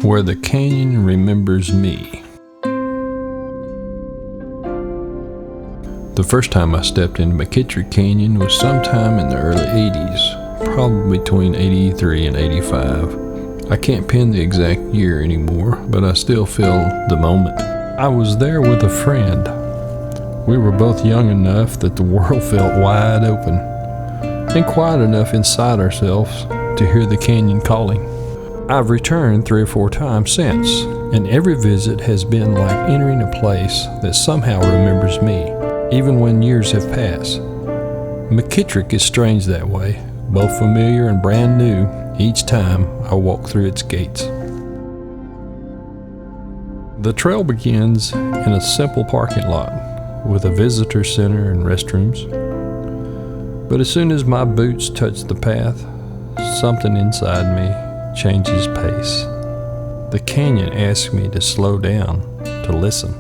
where the canyon remembers me. The first time I stepped into McKittrick Canyon was sometime in the early 80s, probably between 83 and 85. I can't pin the exact year anymore, but I still feel the moment. I was there with a friend. We were both young enough that the world felt wide open, and quiet enough inside ourselves to hear the canyon calling. I've returned 3 or 4 times since, and every visit has been like entering a place that somehow remembers me, even when years have passed. McKittrick is strange that way, both familiar and brand new each time I walk through its gates. The trail begins in a simple parking lot with a visitor center and restrooms. But as soon as my boots touch the path, something inside me changes pace. The canyon asks me to slow down, to listen.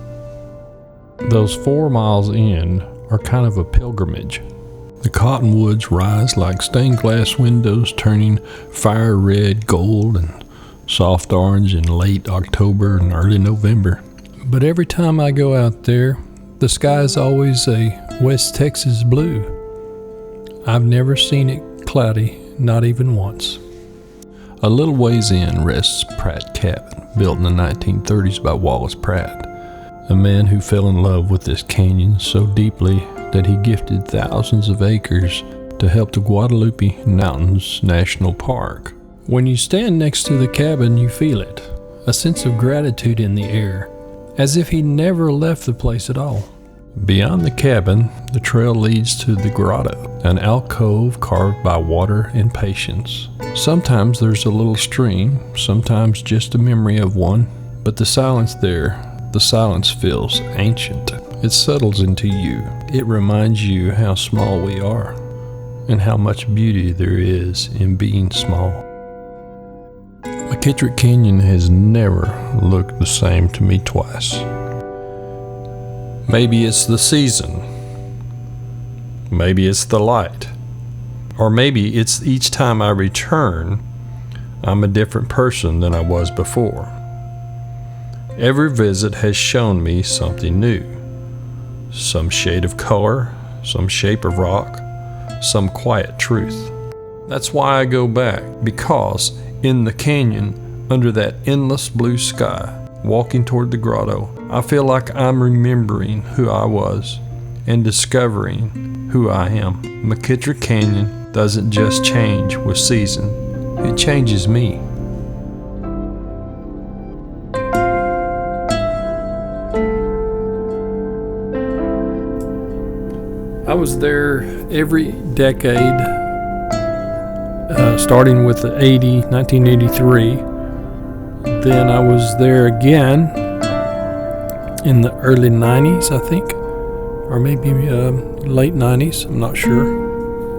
Those 4 miles in are kind of a pilgrimage. The cottonwoods rise like stained glass windows, turning fire red, gold, and soft orange in late October and early November. But every time I go out there, the sky is always a West Texas blue. I've never seen it cloudy, not even once. A little ways in rests Pratt Cabin, built in the 1930s by Wallace Pratt, a man who fell in love with this canyon so deeply that he gifted thousands of acres to help the Guadalupe Mountains National Park. When you stand next to the cabin, you feel it, a sense of gratitude in the air, as if he never left the place at all. Beyond the cabin, the trail leads to the grotto, an alcove carved by water and patience. Sometimes there's a little stream, sometimes just a memory of one, but the silence there, the silence feels ancient. It settles into you. It reminds you how small we are, and how much beauty there is in being small. McKittrick Canyon has never looked the same to me twice. Maybe it's the season. Maybe it's the light. Or maybe it's each time I return, I'm a different person than I was before. Every visit has shown me something new. Some shade of color, some shape of rock, some quiet truth. That's why I go back, because in the canyon, under that endless blue sky, walking toward the grotto, I feel like I'm remembering who I was and discovering who I am. McKittrick Canyon doesn't just change with season, it changes me. I was there every decade, starting with the 1983. Then I was there again in the early 90s, I think, or maybe late 90s, I'm not sure.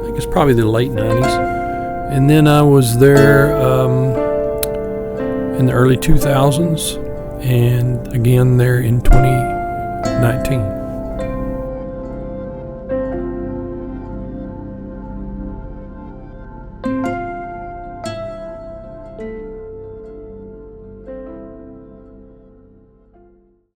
I think it's probably the late 90s. And then I was there in the early 2000s, and again there in 2019.